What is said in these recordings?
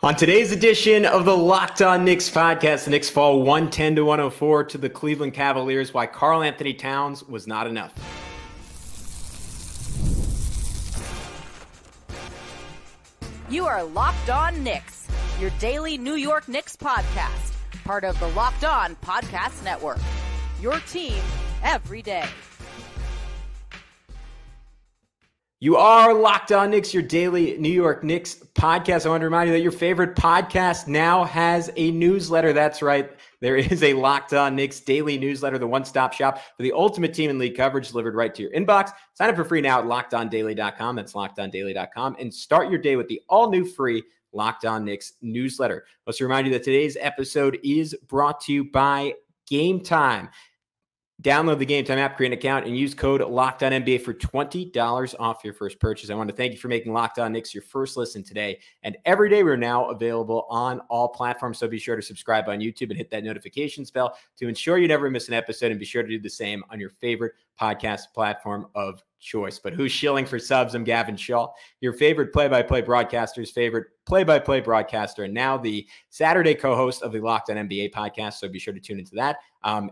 On today's edition of the Locked On Knicks podcast, the Knicks fall 110-104 to the Cleveland Cavaliers. Why Karl-Anthony Towns was not enough. You are Locked On Knicks, your daily New York Knicks podcast, part of the Locked On Podcast Network. Your team every day. You are Locked On Knicks, your daily New York Knicks podcast. I want to remind you that your favorite podcast now has a newsletter. That's right. There is a Locked On Knicks daily newsletter, the one-stop shop for the ultimate team and league coverage delivered right to your inbox. Sign up for free now at LockedOnDaily.com. That's LockedOnDaily.com. And start your day with the all-new free Locked On Knicks newsletter. Let's remind you that today's episode is brought to you by Game Time. Download the Game Time app, create an account, and use code LOCKEDONNBA for $20 off your first purchase. I want to thank you for making Locked On Knicks your first listen today. And every day we're now available on all platforms, so be sure to subscribe on YouTube and hit that notifications bell to ensure you never miss an episode, and be sure to do the same on your favorite podcast platform of choice. But who's shilling for subs? I'm Gavin Schall, your favorite play-by-play broadcaster's favorite play-by-play broadcaster, and now the Saturday co-host of the Locked On NBA podcast. So be sure to tune into that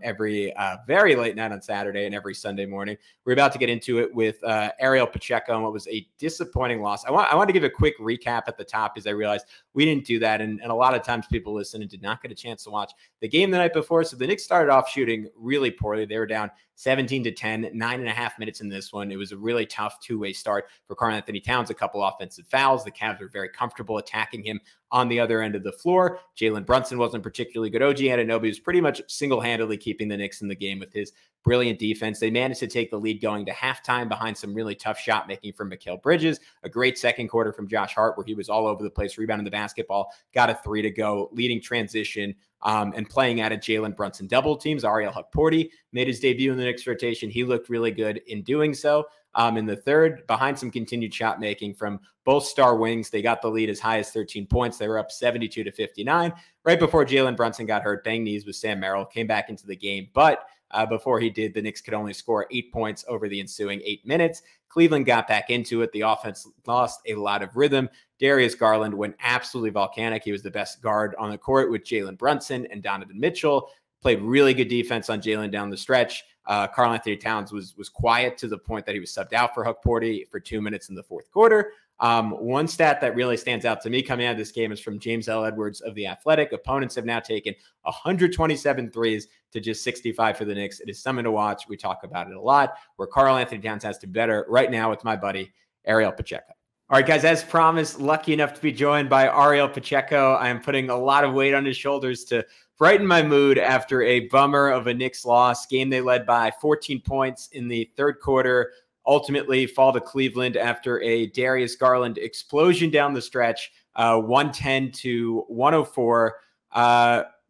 every very late night on Saturday and every Sunday morning. We're about to get into it with Ariel Pacheco and what was a disappointing loss. I want to give a quick recap at the top, because I realized we didn't do that, and a lot of times people listen and did not get a chance to watch the game the night before. So the Knicks started off shooting really poorly. They were down 17-10, 9.5 minutes in this one. It was a really tough two-way start for Karl-Anthony Towns, a couple offensive fouls. The Cavs were very comfortable attacking him on the other end of the floor. Jalen Brunson wasn't particularly good. OG Anunoby was pretty much single-handedly keeping the Knicks in the game with his brilliant defense. They managed to take the lead going to halftime behind some really tough shot making from Mikal Bridges, a great second quarter from Josh Hart where he was all over the place, rebounding the basketball, got a three to go, leading transition, and playing out of Jalen Brunson double teams. Ariel Hukporti made his debut in the Knicks rotation. He looked really good in doing so. In the third, behind some continued shot making from both star wings, they got the lead as high as 13 points. They were up 72-59. Right before Jalen Brunson got hurt, banged knees with Sam Merrill, came back into the game. But before he did, the Knicks could only score 8 points over the ensuing 8 minutes. Cleveland got back into it. The offense lost a lot of rhythm. Darius Garland went absolutely volcanic. He was the best guard on the court with Jalen Brunson and Donovan Mitchell. Played really good defense on Jalen down the stretch. Karl-Anthony Towns was quiet to the point that he was subbed out for Hukporti for 2 minutes in the fourth quarter. One stat that really stands out to me coming out of this game is from James L. Edwards of The Athletic. Opponents have now taken 127 threes to just 65 for the Knicks. It is something to watch. We talk about it a lot, where Karl-Anthony Towns has to be better right now with my buddy, Ariel Pacheco. All right, guys, as promised, lucky enough to be joined by Ariel Pacheco. I am putting a lot of weight on his shoulders to brighten my mood after a bummer of a Knicks loss. Game they led by 14 points in the third quarter, ultimately fall to Cleveland after a Darius Garland explosion down the stretch, 110-104.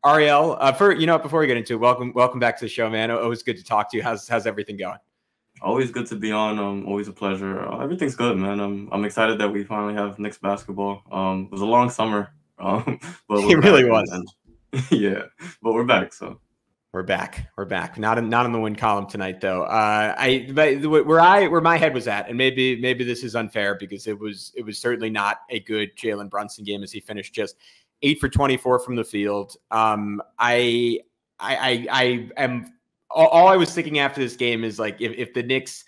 Ariel, before we get into it, welcome back to the show, man. Always good to talk to you. How's everything going? Always good to be on. Always a pleasure. Everything's good, man. I'm excited that we finally have Knicks basketball. It was a long summer, but it really was. Yeah, but we're back. So we're back. Not in the win column tonight, though. Where my head was at, and maybe this is unfair because it was certainly not a good Jalen Brunson game as he finished just 8 for 24 from the field. I am. All I was thinking after this game is, like, if the Knicks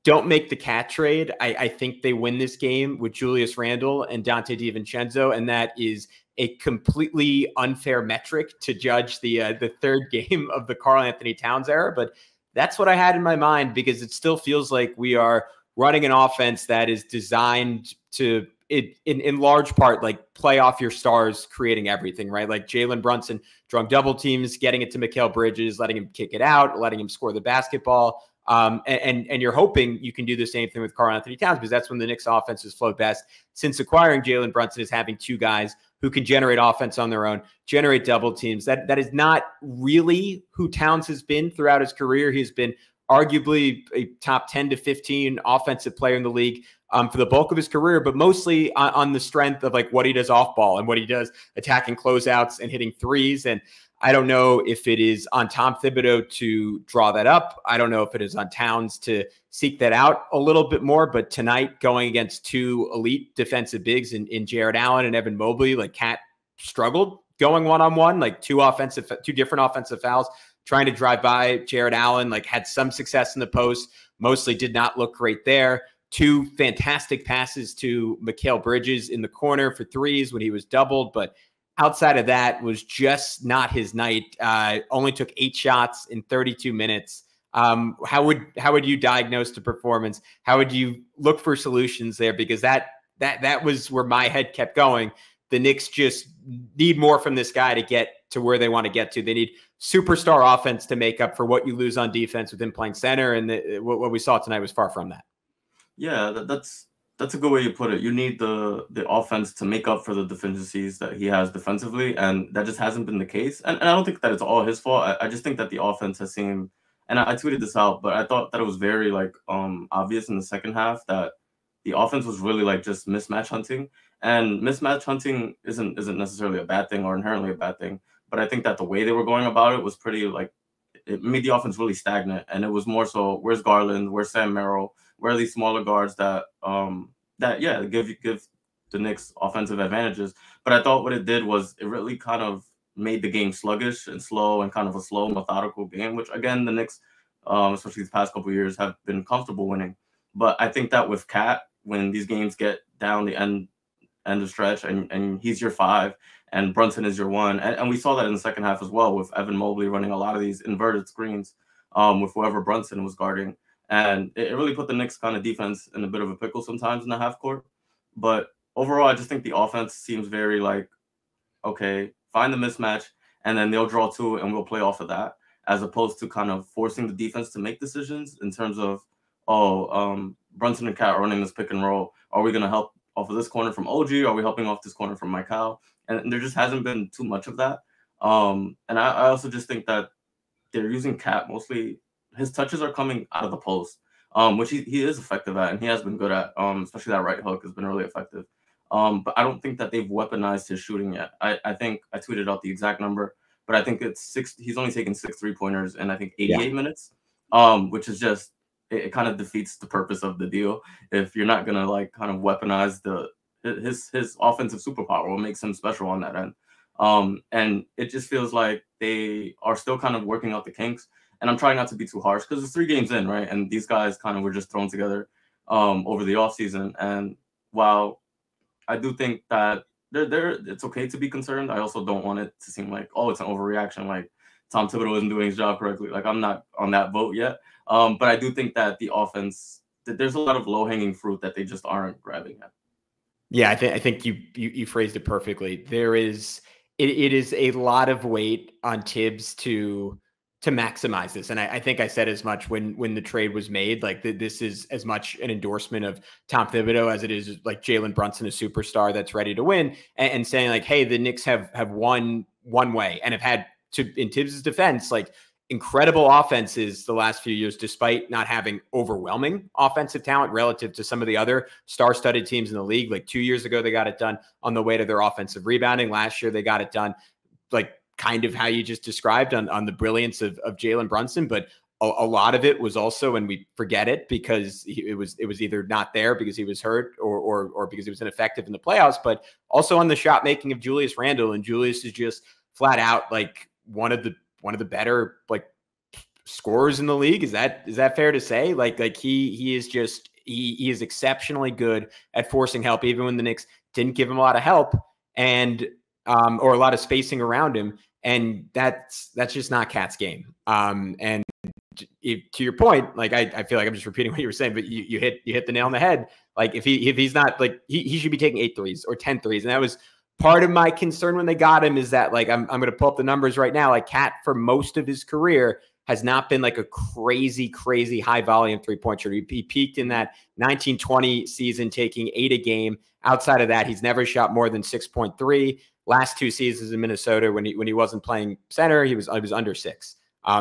don't make the cat trade, I think they win this game with Julius Randle and Dante DiVincenzo, and that is a completely unfair metric to judge the third game of the Karl-Anthony Towns era. But that's what I had in my mind, because it still feels like we are running an offense that is designed to, in large part, like, play off your stars, creating everything, right? Like Jalen Brunson drawing double teams, getting it to Mikal Bridges, letting him kick it out, letting him score the basketball. And you're hoping you can do the same thing with Karl-Anthony Towns, because that's when the Knicks offense has flowed best since acquiring Jalen Brunson, is having two guys who can generate offense on their own, generate double teams. That is not really who Towns has been throughout his career. He's been arguably a top 10 to 15 offensive player in the league for the bulk of his career, but mostly on the strength of like what he does off ball and what he does attacking closeouts and hitting threes. And I don't know if it is on Tom Thibodeau to draw that up. I don't know if it is on Towns to seek that out a little bit more. But tonight, going against two elite defensive bigs in Jarrett Allen and Evan Mobley, like Cat struggled going one-on-one, like two different offensive fouls, trying to drive by Jarrett Allen, like had some success in the post, mostly did not look great there. Two fantastic passes to Mikal Bridges in the corner for threes when he was doubled, but outside of that was just not his night. Only took 8 shots in 32 minutes. How would you diagnose the performance? How would you look for solutions there? Because that was where my head kept going. The Knicks just need more from this guy to get to where they want to get to. They need superstar offense to make up for what you lose on defense with him playing center. And what we saw tonight was far from that. Yeah, that's a good way you put it. You need the offense to make up for the deficiencies that he has defensively, and that just hasn't been the case. And I don't think that it's all his fault. I just think that the offense has seemed, and I tweeted this out, but I thought that it was very obvious in the second half that the offense was really like just mismatch hunting. And mismatch hunting isn't necessarily a bad thing or inherently a bad thing, but I think that the way they were going about it was pretty it made the offense really stagnant. And it was more so, where's Garland, where's Sam Merrill, where are these smaller guards that give the Knicks offensive advantages. But I thought what it did was it really kind of made the game sluggish and slow and kind of a slow, methodical game, which again, the Knicks, especially these past couple of years, have been comfortable winning. But I think that with Cat, when these games get down the end of stretch and he's your 5 and Brunson is your 1, and we saw that in the second half as well with Evan Mobley running a lot of these inverted screens with whoever Brunson was guarding. And it really put the Knicks kind of defense in a bit of a pickle sometimes in the half court. But overall, I just think the offense seems very okay, find the mismatch, and then they'll draw 2 and we'll play off of that, as opposed to kind of forcing the defense to make decisions in terms of, Brunson and Cat are running this pick and roll. Are we going to help off of this corner from OG? Are we helping off this corner from Mikal? And there just hasn't been too much of that. And I also just think that they're using Cat mostly. His touches are coming out of the post, which he is effective at, and he has been good at, especially that right hook has been really effective. But I don't think that they've weaponized his shooting yet. I think I tweeted out the exact number, but I think it's 6. He's only taken 6 3-pointers in, I think, 88 minutes, which is just, it kind of defeats the purpose of the deal. If you're not going to kind of weaponize his offensive superpower, what makes him special on that end. And it just feels like they are still kind of working out the kinks. And I'm trying not to be too harsh because it's 3 games in, right? And these guys kind of were just thrown together over the offseason. And while I do think that it's okay to be concerned, I also don't want it to seem like, it's an overreaction, like Tom Thibodeau isn't doing his job correctly. Like, I'm not on that boat yet. But I do think that the offense, that there's a lot of low-hanging fruit that they just aren't grabbing at. Yeah, I think you phrased it perfectly. It is a lot of weight on Tibbs to maximize this. And I think I said as much when the trade was made, like this is as much an endorsement of Tom Thibodeau as it is like Jalen Brunson, a superstar that's ready to win, and saying like, hey, the Knicks have won one way and have had in Tibbs' defense, like incredible offenses the last few years, despite not having overwhelming offensive talent relative to some of the other star-studded teams in the league. Like 2 years ago, they got it done on the way to their offensive rebounding. Last year, they got it done like kind of how you just described on the brilliance of Jalen Brunson. But a lot of it was also, and we forget it because it was either not there because he was hurt or because he was ineffective in the playoffs, but also on the shot making of Julius Randle. And Julius is just flat out like one of the better like scorers in the league. Is that fair to say? Like he is just he is exceptionally good at forcing help, even when the Knicks didn't give him a lot of help and or a lot of spacing around him. And that's just not Cat's game. And to your point, like I feel like I'm just repeating what you were saying, but you hit the nail on the head. Like if he's not like he should be taking 8 threes or 10 threes. And that was part of my concern when they got him, is that like I'm going to pull up the numbers right now. Like Cat for most of his career has not been like a crazy high volume 3-point shooter. He peaked in that 1920 season taking 8 a game. Outside of that, he's never shot more than 6.3. Last 2 seasons in Minnesota, when he wasn't playing center, he was under 6.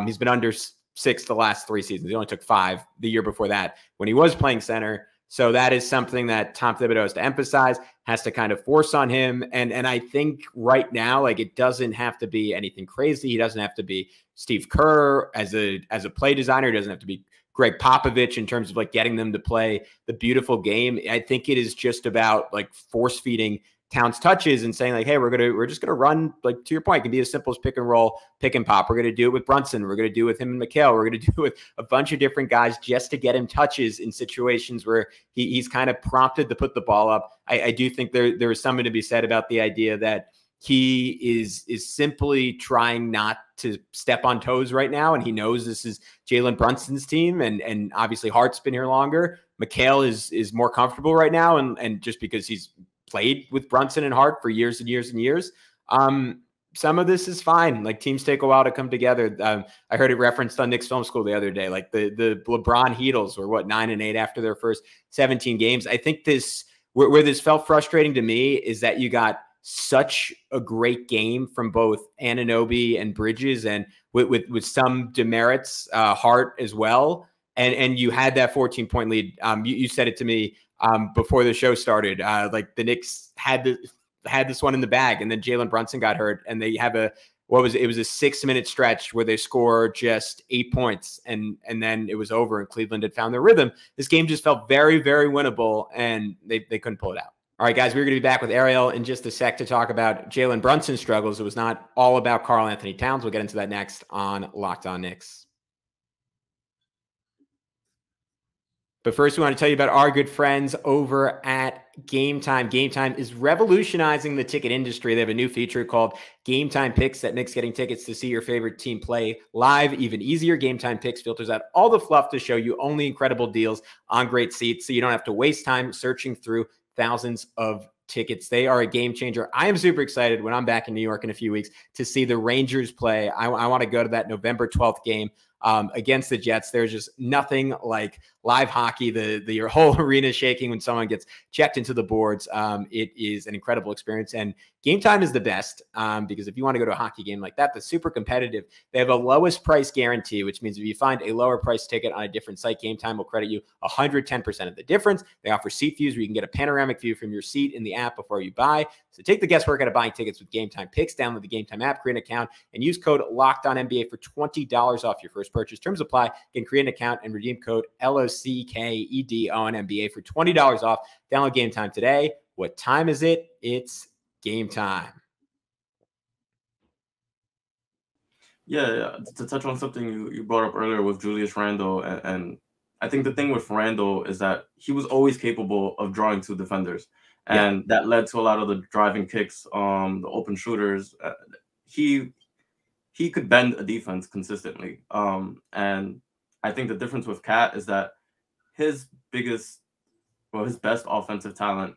He's been under 6 the last 3 seasons. He only took 5 the year before that when he was playing center. So that is something that Tom Thibodeau has to emphasize, has to kind of force on him. And I think right now, like, it doesn't have to be anything crazy. He doesn't have to be Steve Kerr as a play designer. He doesn't have to be Greg Popovich in terms of like getting them to play the beautiful game. I think it is just about like force feeding Towns touches and saying like, hey, we're just gonna run, like, to your point, it can be as simple as pick and roll, pick and pop. We're gonna do it with Brunson. We're gonna do it with him and McHale. We're gonna do it with a bunch of different guys just to get him touches in situations where he's kind of prompted to put the ball up. I do think there is something to be said about the idea that he is simply trying not to step on toes right now, and he knows this is Jalen Brunson's team, and obviously Hart's been here longer. McHale is more comfortable right now, and just because he's played with Brunson and Hart for years and years and years. Some of this is fine. Like, teams take a while to come together. I heard it referenced on Knicks Film School the other day. Like the LeBron Heatles were 9-8 after their first 17 games. I think where this felt frustrating to me is that you got such a great game from both Anunoby and Bridges, and with some demerits, Hart as well. And you had that 14-point lead. You said it to me before the show started. Like, the Knicks had this one in the bag, and then Jalen Brunson got hurt, and they have it was a 6-minute stretch where they score just 8 points, and then it was over, and Cleveland had found their rhythm. This game just felt very, very winnable, and they couldn't pull it out. All right, guys, we're going to be back with Ariel in just a sec to talk about Jalen Brunson's struggles. It was not all about Karl-Anthony Towns. We'll get into that next on Locked On Knicks. But first, we want to tell you about our good friends over at Game Time. Game Time is revolutionizing the ticket industry. They have a new feature called Game Time Picks that makes getting tickets to see your favorite team play live even easier. Game Time Picks filters out all the fluff to show you only incredible deals on great seats, so you don't have to waste time searching through thousands of tickets. They are a game changer. I am super excited when I'm back in New York in a few weeks to see the Rangers play. I want to go to that November 12th game against the Jets. There's just nothing like live hockey. Your whole arena is shaking when someone gets checked into the boards. It is an incredible experience, and Game Time is the best because if you want to go to a hockey game like that, that's super competitive. They have a lowest price guarantee, which means if you find a lower price ticket on a different site, Game Time will credit you 110% of the difference. They offer seat views where you can get a panoramic view from your seat in the app before you buy. So take the guesswork out of buying tickets with Game Time Picks. Download the Game Time app, create an account, and use code LOCKEDONNBA for $20 off your first purchase. Terms apply. You can create an account and redeem code LOCKEDONNBA for $20 off. Download Game Time today. What time is it? It's game time. Yeah, to touch on something you brought up earlier with Julius Randle, and I think the thing with Randle is that he was always capable of drawing two defenders, and that led to a lot of the driving kicks, the open shooters. He could bend a defense consistently, and I think the difference with Cat is that his best offensive talent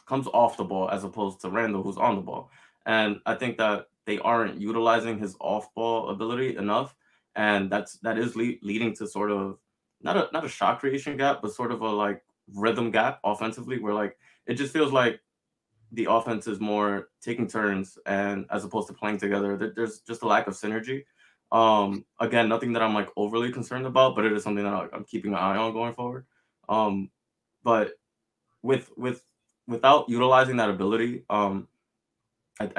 comes off the ball as opposed to Randle, who's on the ball. And I think that they aren't utilizing his off-ball ability enough, and that is leading to sort of not a shot creation gap, but sort of a like rhythm gap offensively, where like it just feels like the offense is more taking turns and as opposed to playing together. There's just a lack of synergy. Again, nothing that I'm like overly concerned about, but it is something that I'm keeping an eye on going forward. But without utilizing that ability, I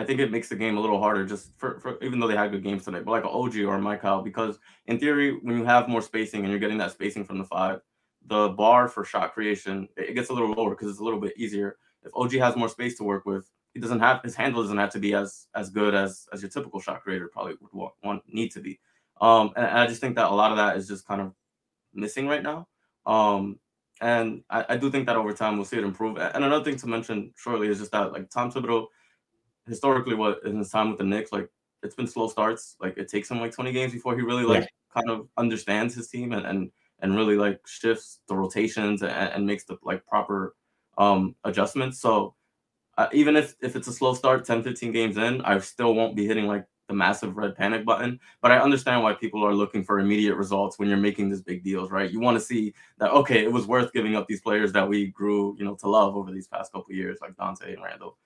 think it makes the game a little harder just for even though they had good games tonight, but like an OG or a Michael, because in theory, when you have more spacing and you're getting that spacing from the five, the bar for shot creation, it gets a little lower because it's a little bit easier. If OG has more space to work with, his handle doesn't have to be as good as your typical shot creator probably would need to be. And I just think that a lot of that is just kind of missing right now. And I do think that over time we'll see it improve. And another thing to mention shortly is just that like Tom Thibodeau, historically, in his time with the Knicks, like it's been slow starts. Like it takes him like 20 games before he really kind of understands his team and really like shifts the rotations and makes the like proper adjustments. So even if it's a slow start, 10, 15 games in, I still won't be hitting like the massive red panic button. But I understand why people are looking for immediate results when you're making these big deals, right? You want to see that, okay, it was worth giving up these players that we grew, to love over these past couple of years, like Dante and Randall.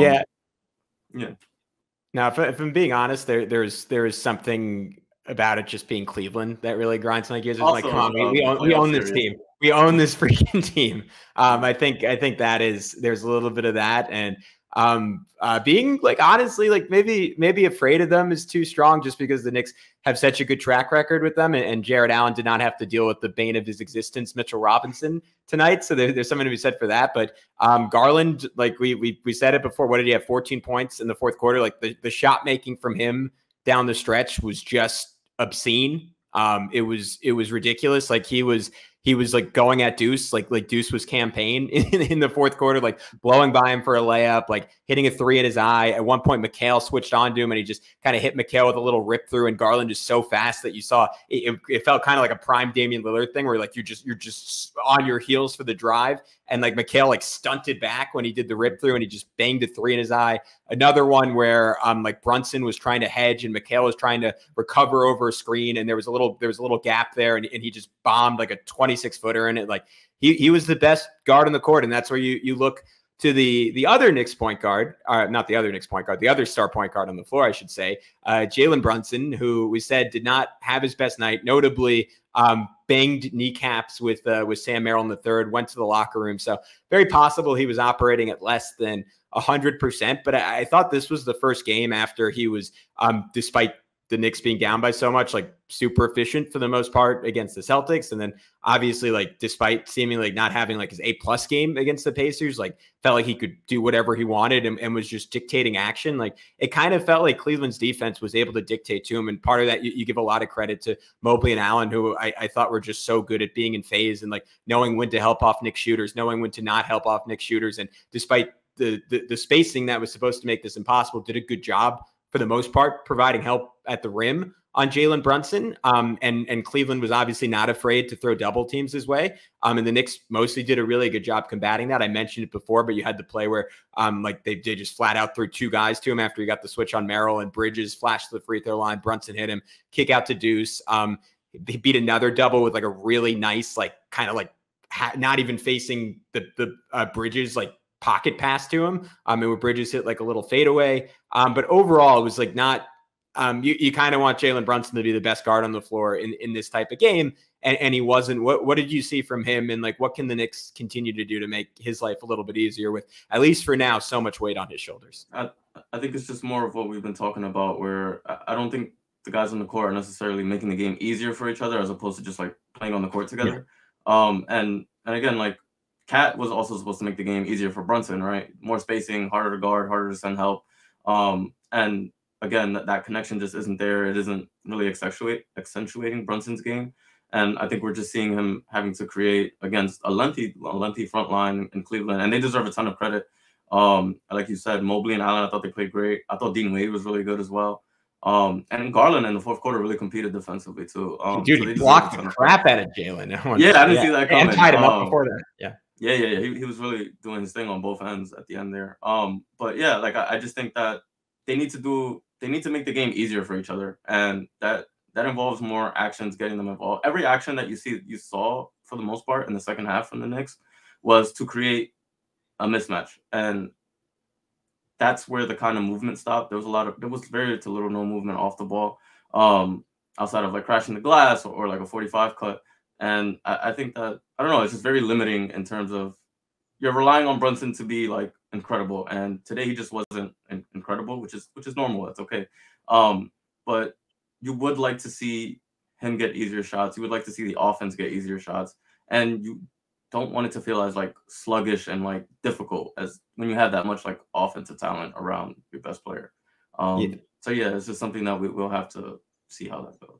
Yeah. Now, if I'm being honest, there is something about it just being Cleveland that really grinds my gears. It's Also, like, come on, we own this team. We own this freaking team. I think that there's a little bit of that, and being like honestly like maybe afraid of them is too strong, just because the Knicks have such a good track record with them, and Jared Allen did not have to deal with the bane of his existence, Mitchell Robinson, tonight. So there's something to be said for that. But Garland, like we said it before, what did he have? 14 points in the fourth quarter. Like the shot making from him down the stretch was just obscene. It was ridiculous. Like he was like going at Deuce, like Deuce was campaign in the fourth quarter, like blowing by him for a layup, like hitting a three in his eye. At one point, McHale switched onto him and he just kind of hit McHale with a little rip through, and Garland just so fast that you saw it felt kind of like a prime Damian Lillard thing, where like you're just on your heels for the drive. And like McHale like stunted back when he did the rip through and he just banged a three in his eye. Another one where like Brunson was trying to hedge and McHale was trying to recover over a screen, and there was a little gap there, and he just bombed like a 26-footer in it. Like he was the best guard on the court, and that's where you look to the other Knicks point guard, not the other Knicks point guard, the other star point guard on the floor, I should say, Jalen Brunson, who we said did not have his best night, notably banged kneecaps with Sam Merrill in the third, went to the locker room. So very possible he was operating at less than 100%. But I thought this was the first game after he was, despite the Knicks being down by so much, like super efficient for the most part against the Celtics. And then obviously, like, despite seemingly like not having like his A+ game against the Pacers, like felt like he could do whatever he wanted and was just dictating action. Like it kind of felt like Cleveland's defense was able to dictate to him. And part of that, you give a lot of credit to Mobley and Allen, who I thought were just so good at being in phase and like knowing when to help off Knicks shooters, knowing when to not help off Knicks shooters. And despite the spacing that was supposed to make this impossible, did a good job for the most part, providing help at the rim on Jalen Brunson. And Cleveland was obviously not afraid to throw double teams his way. And the Knicks mostly did a really good job combating that. I mentioned it before, but you had the play where like they just flat out threw two guys to him after he got the switch on Merrill, and Bridges flashed to the free throw line. Brunson hit him, kick out to Deuce. He beat another double with like a really nice, like kind of like not even facing the Bridges, like pocket pass to him. And where Bridges hit like a little fadeaway. But overall, it was like not, you kind of want Jalen Brunson to be the best guard on the floor in this type of game. And he wasn't. What did you see from him? And like, what can the Knicks continue to do to make his life a little bit easier with, at least for now, so much weight on his shoulders? I think it's just more of what we've been talking about, where I don't think the guys on the court are necessarily making the game easier for each other as opposed to just like playing on the court together. Yeah. And again, like, Cat was also supposed to make the game easier for Brunson, right? More spacing, harder to guard, harder to send help. And again, that connection just isn't there. It isn't really accentuating Brunson's game. And I think we're just seeing him having to create against a lengthy front line in Cleveland. And they deserve a ton of credit. Like you said, Mobley and Allen, I thought they played great. I thought Dean Wade was really good as well. And Garland in the fourth quarter really competed defensively too. Dude, he blocked the crap out of Jalen. Yeah, I didn't see that coming. And tied him up before that. Yeah. Yeah. He was really doing his thing on both ends at the end there. But yeah, like I just think that they need to make the game easier for each other, and that involves more actions, getting them involved. Every action that you saw for the most part in the second half from the Knicks was to create a mismatch, and that's where the kind of movement stopped. There was very to little no movement off the ball, outside of like crashing the glass or like a 45 cut. And I think that, I don't know, it's just very limiting in terms of you're relying on Brunson to be like incredible. And today he just wasn't incredible, which is normal. That's okay. But you would like to see him get easier shots. You would like to see the offense get easier shots. And you don't want it to feel as like sluggish and like difficult as when you have that much like offensive talent around your best player. So yeah, it's just something that we'll have to see how that goes.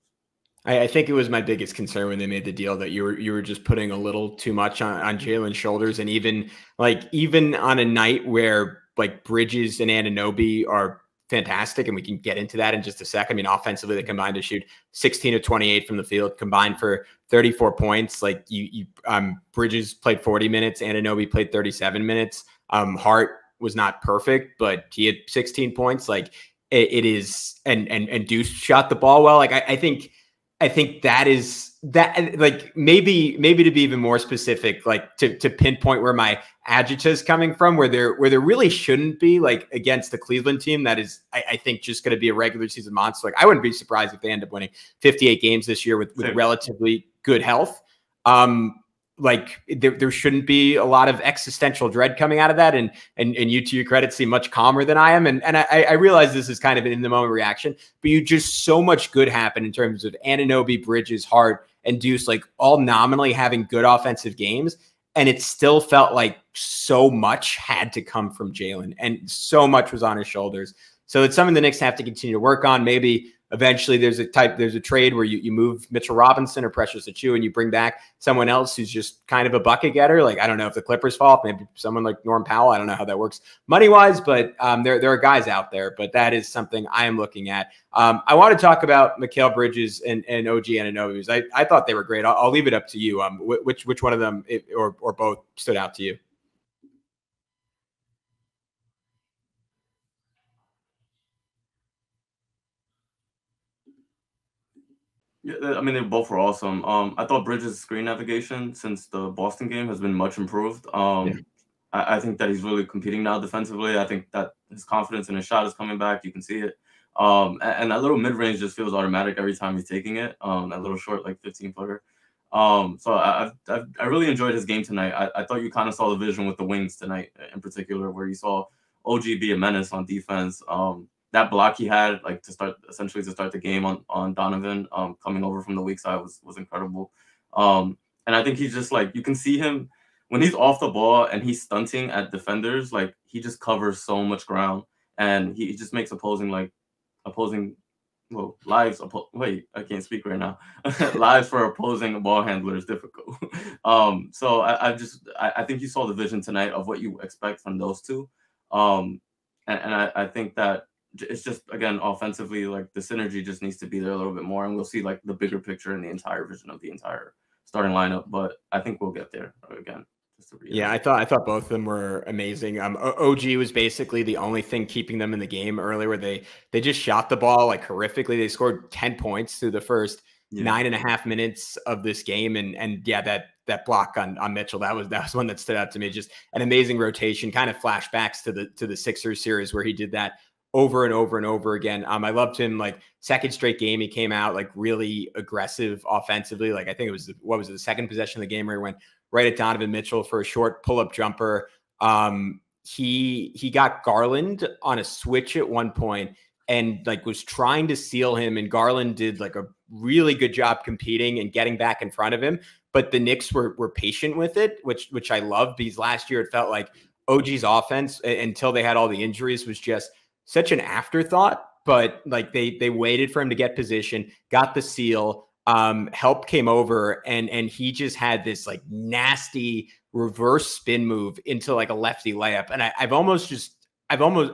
I think it was my biggest concern when they made the deal that you were just putting a little too much on Jalen's shoulders. And even on a night where like Bridges and Anunoby are fantastic, and we can get into that in just a sec. I mean, offensively, they combined to shoot 16 of 28 from the field, combined for 34 points. Like Bridges played 40 minutes, Anunoby played 37 minutes. Hart was not perfect, but he had 16 points. Like it is, and Deuce shot the ball well. Like I think I think that is that, like, maybe to be even more specific, like to pinpoint where my agita is coming from, where there really shouldn't be, like against the Cleveland team that is, I think, just going to be a regular season monster. Like, I wouldn't be surprised if they end up winning 58 games this year with relatively good health. Like there shouldn't be a lot of existential dread coming out of that. And you, to your credit, seem much calmer than I am. And I realize this is kind of an in the moment reaction, but you just so much good happen in terms of Anunoby, Bridges, Hart, and Deuce, like all nominally having good offensive games. And it still felt like so much had to come from Jalen, and so much was on his shoulders. So it's something the Knicks have to continue to work on. Maybe eventually there's a trade where you move Mitchell Robinson or Precious Achiuwa and you bring back someone else who's just kind of a bucket getter. Like, I don't know if the Clippers fall off, maybe someone like Norm Powell. I don't know how that works money wise, but there are guys out there, but that is something I am looking at. I want to talk about Mikal Bridges and OG Anunoby. I thought they were great. I'll leave it up to you. Which one of them or both stood out to you? Yeah, I mean, they both were awesome. I thought Bridges' screen navigation since the Boston game has been much improved. I think that he's really competing now defensively. I think that his confidence in his shot is coming back. You can see it. And that little mid-range just feels automatic every time he's taking it. That little short, like 15-footer. So I really enjoyed his game tonight. I thought you kind of saw the vision with the wings tonight in particular, where you saw OG be a menace on defense. That block he had, like to start the game on Donovan, coming over from the weak side was incredible. And I think he's just like, you can see him when he's off the ball and he's stunting at defenders, like he just covers so much ground, and he just makes lives for opposing ball handlers difficult. So I think you saw the vision tonight of what you expect from those two. And I think that it's just, again, offensively, like the synergy just needs to be there a little bit more, and we'll see like the bigger picture and the entire vision of the entire starting lineup. But I think we'll get there again. Yeah, I thought both of them were amazing. OG was basically the only thing keeping them in the game earlier, where they just shot the ball like horrifically. They scored 10 points through the first 9.5 minutes of this game, and yeah, that block on Mitchell, that was one that stood out to me. Just an amazing rotation, kind of flashbacks to the Sixers series where he did that over and over and over again. I loved him, like second straight game he came out like really aggressive offensively. Like I think it was the second possession of the game where he went right at Donovan Mitchell for a short pull-up jumper. He got Garland on a switch at one point and like was trying to seal him, and Garland did like a really good job competing and getting back in front of him. But the Knicks were patient with it, which I loved, because last year it felt like OG's offense, until they had all the injuries, was just such an afterthought. But like they waited for him to get position, got the seal. Help came over, and he just had this like nasty reverse spin move into like a lefty layup. And I've almost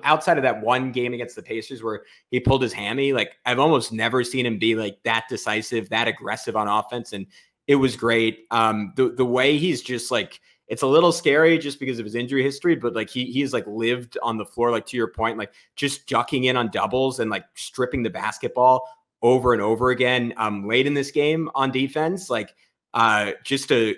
outside of that one game against the Pacers where he pulled his hammy, like I've almost never seen him be like that decisive, that aggressive on offense. And it was great. The way he's just like, it's a little scary just because of his injury history, but like he's like lived on the floor, like to your point, like just jucking in on doubles and like stripping the basketball over and over again. Late in this game on defense, like just a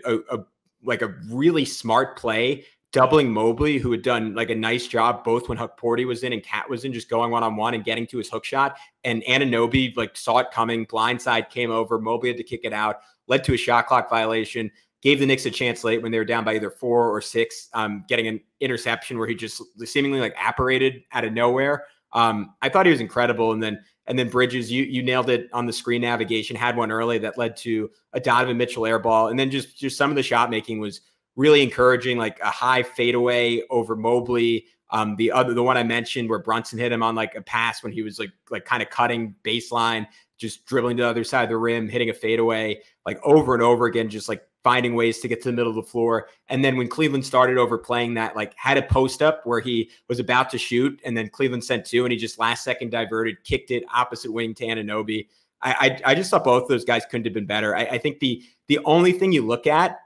really smart play, doubling Mobley, who had done like a nice job both when Hukporti was in and Cat was in, just going one-on-one and getting to his hook shot. And Anunoby like saw it coming, blindside came over, Mobley had to kick it out, led to a shot clock violation, gave the Knicks a chance late when they were down by either 4 or 6, getting an interception where he just seemingly like apparated out of nowhere. I thought he was incredible. And then Bridges, you nailed it on the screen navigation, had one early that led to a Donovan Mitchell air ball. And then just some of the shot making was really encouraging, like a high fadeaway over Mobley. The one I mentioned where Brunson hit him on like a pass when he was like kind of cutting baseline, just dribbling to the other side of the rim, hitting a fadeaway, like over and over again, just like finding ways to get to the middle of the floor. And then when Cleveland started overplaying that, like had a post up where he was about to shoot, and then Cleveland sent 2 and he just last second diverted, kicked it opposite wing to Anunoby. I just thought both of those guys couldn't have been better. I think the only thing you look at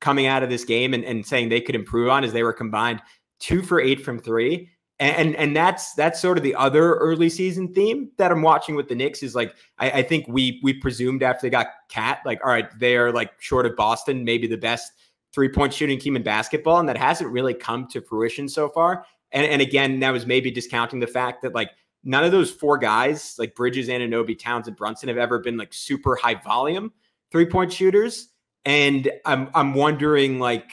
coming out of this game and saying they could improve on is they were combined 2 for 8 from 3. And that's sort of the other early season theme that I'm watching with the Knicks is like, I think we presumed after they got Cat, like, all right, they are like short of Boston, maybe the best 3-point shooting team in basketball. And that hasn't really come to fruition so far. And again, that was maybe discounting the fact that like none of those 4 guys, like Bridges, Anunoby, Towns, and Brunson, have ever been like super high volume 3-point shooters. And I'm wondering like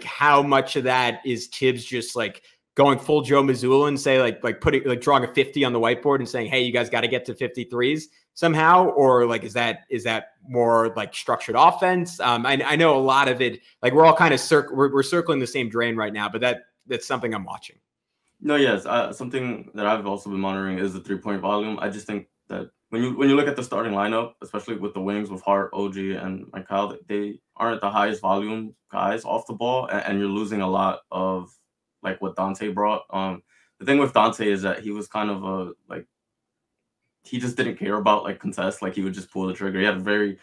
how much of that is Tibbs just like going full Joe Mazzulla and say like putting like drawing a 50 on the whiteboard and saying, hey, you guys got to get to 53s somehow, or like is that more like structured offense? I know a lot of it, like we're all kind of we're circling the same drain right now, but that's something I'm watching. No, yes, something that I've also been monitoring is the 3-point volume. I just think that when you look at the starting lineup, especially with the wings with Hart, OG, and Michael, they aren't the highest volume guys off the ball, and you're losing a lot of like what Dante brought. The thing with Dante is that he was kind of he just didn't care about like contest. Like he would just pull the trigger. He had a very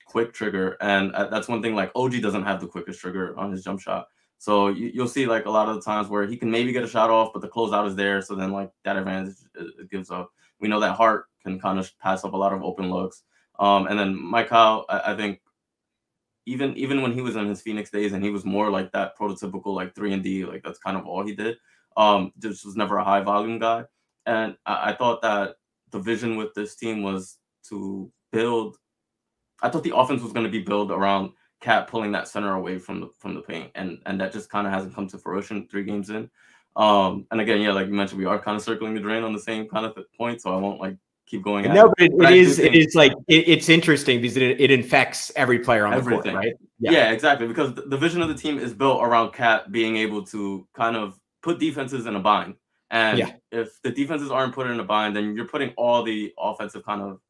quick trigger, and that's one thing. Like OG doesn't have the quickest trigger on his jump shot. So you'll see like a lot of the times where he can maybe get a shot off, but the closeout is there. So then like that advantage it gives up. We know that Hart can kind of pass up a lot of open looks. And then Michael, I think even when he was in his Phoenix days and he was more like that prototypical like 3-and-D, like that's kind of all he did. Just was never a high volume guy. And I thought that the vision with this team was to build. I thought the offense was going to be built around Cat pulling that center away from the paint, and that just kind of hasn't come to fruition 3 games in. And again, yeah, like you mentioned, we are kind of circling the drain on the same kind of point, so I won't like keep going. No, but it is like it's interesting because it infects every player on everything. The court, right? Yeah, exactly. Because the vision of the team is built around Cat being able to kind of put defenses in a bind, and if the defenses aren't put in a bind, then you're putting all the offensive kind of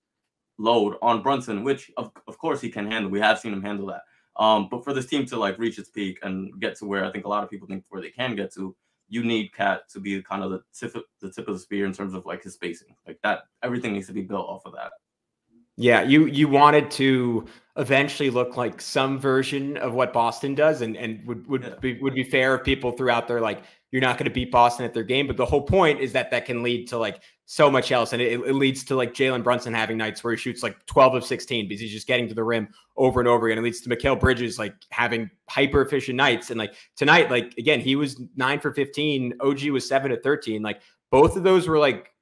load on Brunson, which of course he can handle. We have seen him handle that. But for this team to like reach its peak and get to where I think a lot of people think where they can get to, you need Cat to be kind of the tip of the spear in terms of like his spacing. Like that, everything needs to be built off of that. Yeah, you wanted to eventually look like some version of what Boston does, and would be fair if people threw out there like you're not going to beat Boston at their game, but the whole point is that can lead to like so much else, and it leads to like Jalen Brunson having nights where he shoots like 12 of 16 because he's just getting to the rim over and over again. It leads to Mikal Bridges like having hyper efficient nights, and like tonight, like again, he was 9 for 15, OG was 7 of 13. Like both of those were like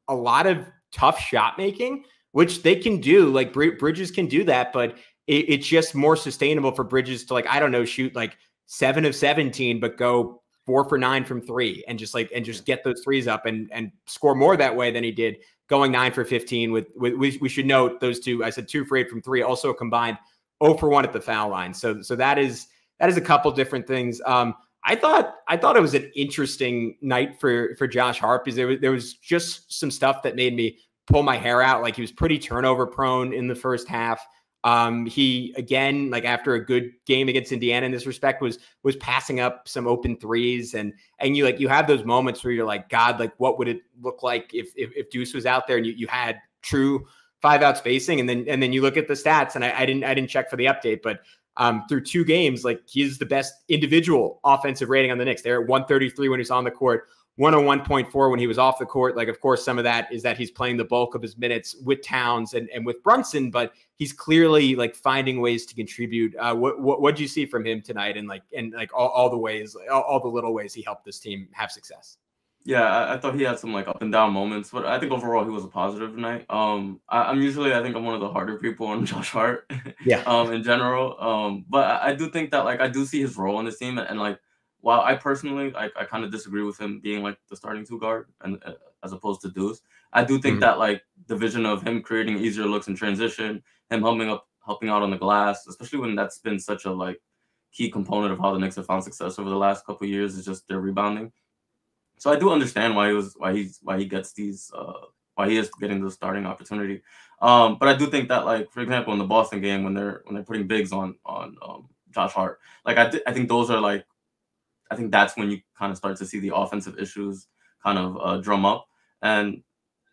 a lot of tough shot making, which they can do. Like Bridges can do that, but it's just more sustainable for Bridges to like, I don't know, shoot like 7 of 17, but go 4 for 9 from 3 and just get those threes up and score more that way than he did going 9 for 15 with we should note those two. I said 2 for 8 from 3, also combined 0 for 1 at the foul line. So that is a couple different things. I thought it was an interesting night for Josh Hart because there was just some stuff that made me pull my hair out. Like he was pretty turnover prone in the first half. He again, like after a good game against Indiana in this respect, was passing up some open threes, and you have those moments where you're like, God, like what would it look like if Deuce was out there and you had true 5-out spacing, and then you look at the stats, and I didn't check for the update, but through 2 games, like he's the best individual offensive rating on the Knicks. They're at 133 when he's on the court, 101.4 when he was off the court. Like, of course, some of that is that he's playing the bulk of his minutes with Towns and with Brunson, but he's clearly like finding ways to contribute. What do you see from him tonight? And all the ways, all the little ways he helped this team have success. Yeah, I thought he had some like up and down moments, but I think overall he was a positive tonight. I'm usually, I think I'm one of the harder people on Josh Hart. In general. But I do think that like I do see his role on this team, and like while I personally I kind of disagree with him being like the starting 2 guard and as opposed to Deuce, I do think that like the vision of him creating easier looks in transition, him helping out on the glass, especially when that's been such a like key component of how the Knicks have found success over the last couple of years, is just their rebounding. So I do understand why he gets these why he is getting the starting opportunity. But I do think that like for example in the Boston game when they're putting bigs on Josh Hart, like I think those are like, I think that's when you kind of start to see the offensive issues kind of drum up. And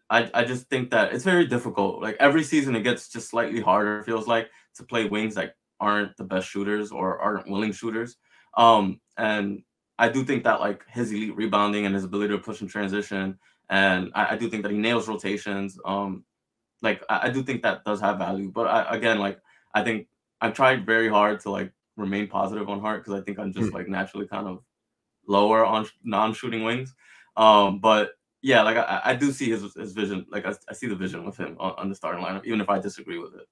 I just think that it's very difficult. Like every season it gets just slightly harder, it feels like, to play wings that aren't the best shooters or aren't willing shooters. And I do think that like his elite rebounding and his ability to push in transition, and I do think that he nails rotations. Like I do think that does have value, but again, like I think I've tried very hard to like remain positive on Hart because I think I'm just like naturally kind of lower on non-shooting wings. But yeah, like I do see his vision. Like I see the vision with him on the starting lineup, even if I disagree with it.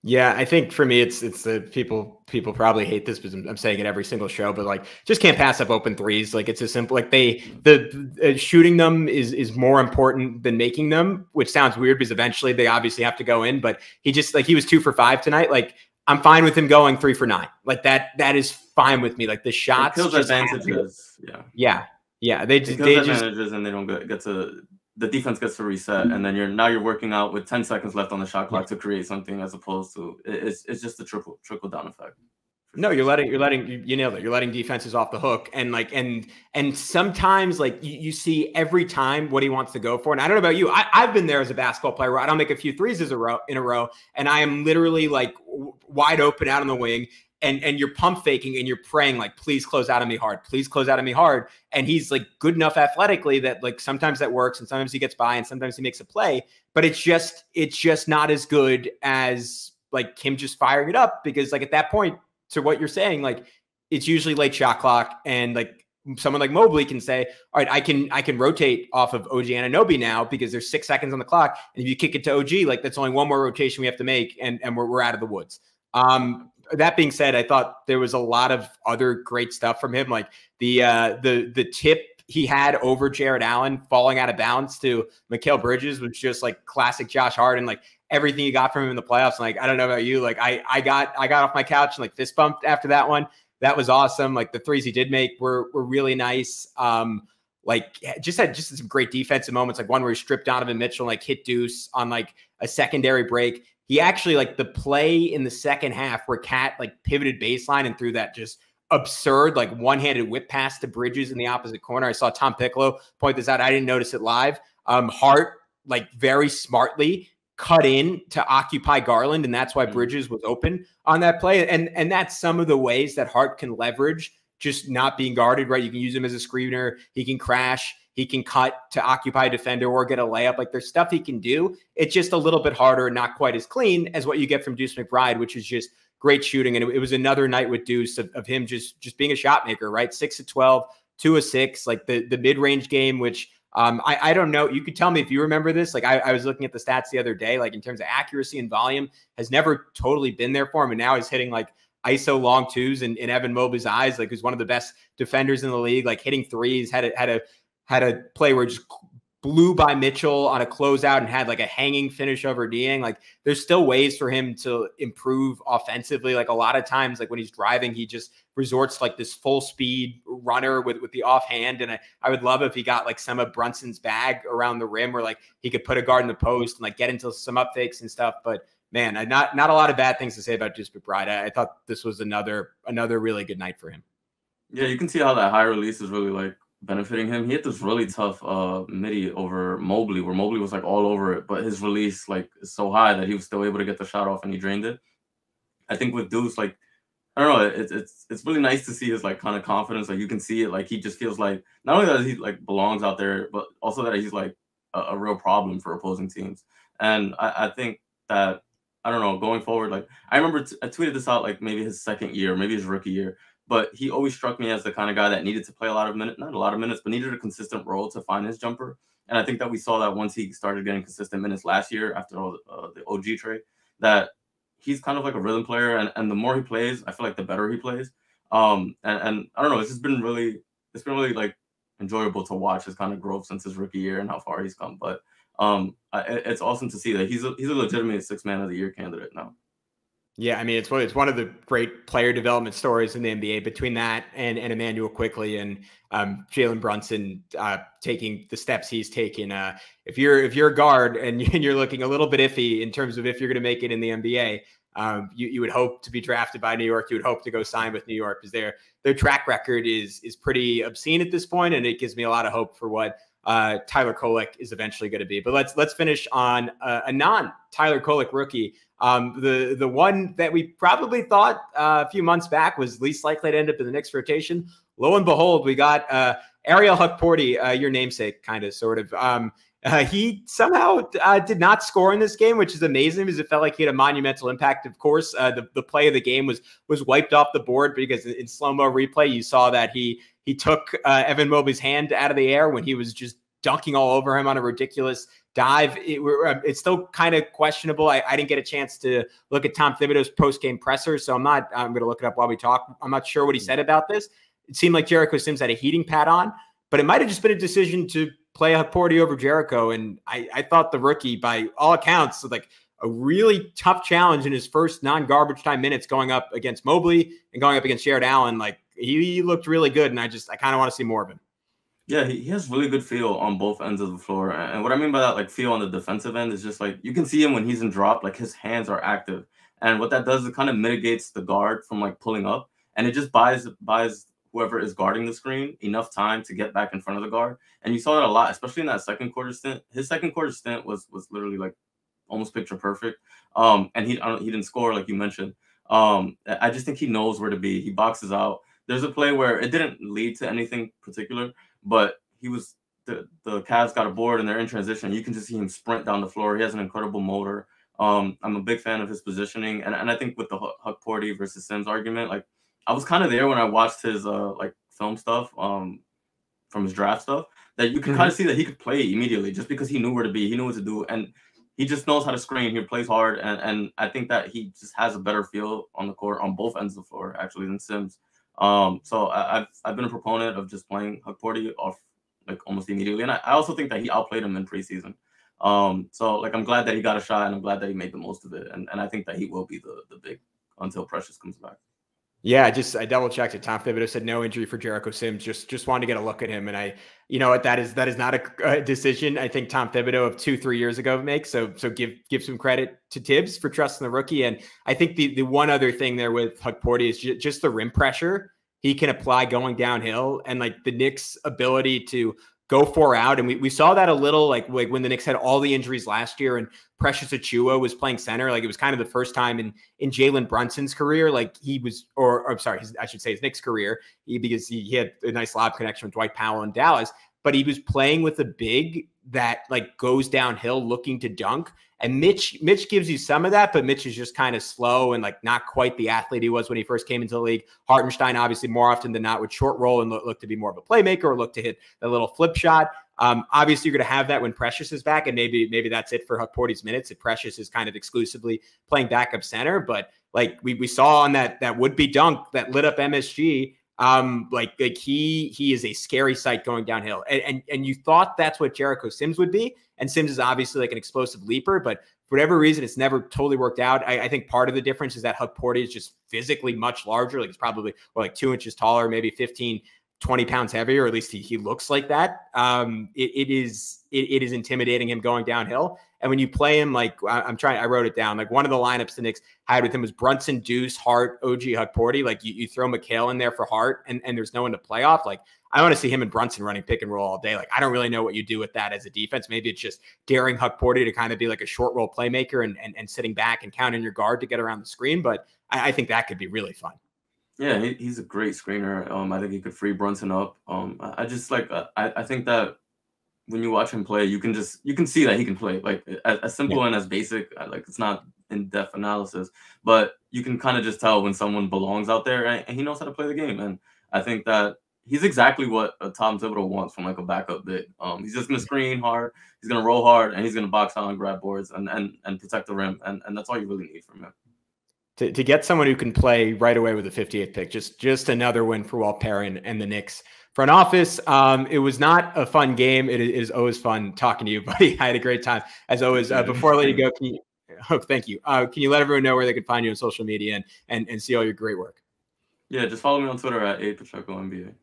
Yeah, I think for me, it's the people probably hate this because I'm saying it every single show, but like just can't pass up open threes. Like it's as simple, like the shooting them is more important than making them, which sounds weird because eventually they obviously have to go in, but he just like, he was 2 for 5 tonight. Like I'm fine with him going 3 for 9. Like that is fine with me. Like the shots. It kills advantages. Yeah. They just advantages and they don't get to. The defense gets to reset, and then you're working out with 10 seconds left on the shot clock to create something, as opposed to it's just a trickle down effect. No, you nailed it. You're letting defenses off the hook, and like and sometimes like you see every time what he wants to go for. And I don't know about you, I've been there as a basketball player where I don't make a few threes in a row, and I am literally like wide open out on the wing. And you're pump faking and you're praying like, please close out of me hard. Please close out of me hard. And he's like good enough athletically that like sometimes that works and sometimes he gets by and sometimes he makes a play. But it's just not as good as like him just firing it up, because like at that point, to what you're saying, like it's usually late shot clock, and like someone like Mobley can say, all right, I can rotate off of OG Anunoby now because there's 6 seconds on the clock. And if you kick it to OG, like that's only one more rotation we have to make, and we're out of the woods. That being said, I thought there was a lot of other great stuff from him, like the tip he had over Jared Allen falling out of bounds to Mikal Bridges was just like classic Josh Harden, like everything you got from him in the playoffs. Like I don't know about you, like I got off my couch and like fist bumped after that one. That was awesome. Like the threes he did make were really nice. Like just had some great defensive moments, like one where he stripped Donovan Mitchell, like hit Deuce on like a secondary break. He actually, like the play in the second half where Cat like pivoted baseline and threw that just absurd, like one-handed whip pass to Bridges in the opposite corner. I saw Tom Piccolo point this out. I didn't notice it live. Hart like very smartly cut in to occupy Garland, and that's why Bridges was open on that play. And that's some of the ways that Hart can leverage just not being guarded, right? You can use him as a screener. He can crash. He can cut to occupy a defender or get a layup. Like there's stuff he can do. It's just a little bit harder and not quite as clean as what you get from Deuce McBride, which is just great shooting. And it was another night with Deuce of him just being a shot maker, right? 6 of 12, 2 of 6, like the mid-range game, which I don't know. You could tell me if you remember this. Like I was looking at the stats the other day, like in terms of accuracy and volume, has never totally been there for him. And now he's hitting like ISO long twos in Evan Mobley's eyes, like who's one of the best defenders in the league, like hitting threes, had a play where it just blew by Mitchell on a closeout and had like a hanging finish over Niang. Like there's still ways for him to improve offensively. Like a lot of times, like when he's driving, he just resorts to like this full speed runner with the offhand. And I would love if he got like some of Brunson's bag around the rim where like he could put a guard in the post and like get into some up fakes and stuff. But man, not a lot of bad things to say about Deuce McBride. I thought this was another really good night for him. Yeah, you can see how that high release is really like benefiting him. He hit this really tough midi over Mobley, where Mobley was like all over it, but his release like is so high that he was still able to get the shot off and he drained it. I think with Deuce, like I don't know, it's really nice to see his like kind of confidence. Like you can see it, like he just feels like not only that he like belongs out there, but also that he's like a real problem for opposing teams. And I think that I don't know, going forward, like I remember I tweeted this out like maybe his second year, maybe his rookie year. But he always struck me as the kind of guy that needed to play a lot of minutes, not a lot of minutes, but needed a consistent role to find his jumper. And I think that we saw that once he started getting consistent minutes last year after all the OG trade, that he's kind of like a rhythm player. And the more he plays, I feel like the better he plays. And I don't know, it's been really like enjoyable to watch his kind of growth since his rookie year and how far he's come. But it's awesome to see that he's a legitimate 6 man of the year candidate now. Yeah, I mean, it's one of the great player development stories in the NBA, between that and Emmanuel Quickley and Jalen Brunson taking the steps he's taken. If you're a guard and you're looking a little bit iffy in terms of if you're going to make it in the NBA, you would hope to be drafted by New York. You would hope to go sign with New York, because their track record is pretty obscene at this point, and it gives me a lot of hope for what Tyler Kolek is eventually going to be. But let's finish on a non-Tyler Kolek rookie. The one that we probably thought a few months back was least likely to end up in the Knicks rotation, lo and behold, we got Ariel Hukporti, your namesake, kind of, sort of. He somehow did not score in this game, which is amazing because it felt like he had a monumental impact. Of course, the play of the game was wiped off the board because in slow-mo replay, you saw that he took Evan Mobley's hand out of the air when he was just dunking all over him on a ridiculous dive. It's still kind of questionable. I didn't get a chance to look at Tom Thibodeau's post-game presser, so I'm going to look it up while we talk. I'm not sure what he said about this. It seemed like Jericho Sims had a heating pad on, but it might have just been a decision to play Hukporti over Jericho. And I thought the rookie, by all accounts, like a really tough challenge in his first non-garbage time minutes going up against Mobley and going up against Jared Allen. Like he looked really good, and I kind of want to see more of him. Yeah, he has really good feel on both ends of the floor. And what I mean by that, like feel on the defensive end, is just like you can see him when he's in drop, like his hands are active. And what that does, it kind of mitigates the guard from like pulling up, and it just buys whoever is guarding the screen enough time to get back in front of the guard. And you saw that a lot, especially in that second quarter stint. His second quarter stint was literally like almost picture perfect. And he didn't score like you mentioned. I just think he knows where to be. He boxes out. There's a play where it didn't lead to anything particular, but the Cavs got a board and they're in transition. You can just see him sprint down the floor. He has an incredible motor. I'm a big fan of his positioning. And I think with the Hukporti versus Sims argument, like I was kind of there when I watched his like film stuff from his draft stuff, that you can kind of see that he could play immediately just because he knew where to be. He knew what to do. And he just knows how to screen. He plays hard. And I think that he just has a better feel on the court on both ends of the floor, actually, than Sims. So I've been a proponent of just playing Hukporti off like almost immediately. And I also think that he outplayed him in preseason. So like I'm glad that he got a shot, and I'm glad that he made the most of it. And I think that he will be the big until Precious comes back. Yeah, I double checked it. Tom Thibodeau said no injury for Jericho Sims. Just wanted to get a look at him, and you know what, that is not a decision I think Tom Thibodeau of 2-3 years ago makes. So give some credit to Tibbs for trusting the rookie. And I think the one other thing there with Hukporti is just the rim pressure he can apply going downhill, and like the Knicks' ability to go 4 out. And we saw that a little like when the Knicks had all the injuries last year and Precious Achiuwa was playing center. Like it was kind of the first time in Jalen Brunson's career, like he was, or I'm sorry, I should say his Knicks career, because he had a nice lob connection with Dwight Powell in Dallas, but he was playing with a big that like goes downhill looking to dunk. And Mitch gives you some of that, but Mitch is just kind of slow and like not quite the athlete he was when he first came into the league. Hartenstein, obviously, more often than not would short roll and look to be more of a playmaker or look to hit the little flip shot. Obviously, you're going to have that when Precious is back, and maybe that's it for Hukporti's minutes. If Precious is kind of exclusively playing backup center, but like we saw on that would-be dunk that lit up MSG. Like he is a scary sight going downhill, and you thought that's what Jericho Sims would be, and Sims is obviously like an explosive leaper, but for whatever reason, it's never totally worked out. I think part of the difference is that Hukporti is just physically much larger. Like he's probably like 2 inches taller, maybe 15, 20 pounds heavier, or at least he looks like that. It is intimidating him going downhill. And when you play him, like I wrote it down, like one of the lineups the Knicks had with him was Brunson, Deuce, Hart, OG, Hukporti. Like you throw McHale in there for Hart and there's no one to play off. Like I want to see him and Brunson running pick and roll all day. Like I don't really know what you do with that as a defense. Maybe it's just daring Hukporti to kind of be like a short roll playmaker and sitting back and counting your guard to get around the screen. But I think that could be really fun. Yeah, he's a great screener. I think he could free Brunson up. I just like I think that when you watch him play, you can see that he can play. Like as simple and as basic, like it's not in-depth analysis, but you can kind of just tell when someone belongs out there and he knows how to play the game. And I think that he's exactly what Tom Thibodeau wants from like a backup big. He's just gonna screen hard, he's gonna roll hard, and he's gonna box out and grab boards and protect the rim. And that's all you really need from him. To get someone who can play right away with a 58th pick, just another win for Walt Perrin and the Knicks front office. It was not a fun game. It is always fun talking to you, buddy. I had a great time as always. Before I let you go, thank you. Can you let everyone know where they can find you on social media and see all your great work? Yeah, just follow me on Twitter at @PachecoNBA.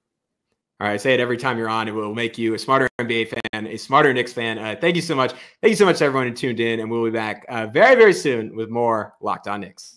All right, I say it every time you're on. It will make you a smarter NBA fan, a smarter Knicks fan. Thank you so much. Thank you so much to everyone who tuned in, and we'll be back very, very soon with more Locked On Knicks.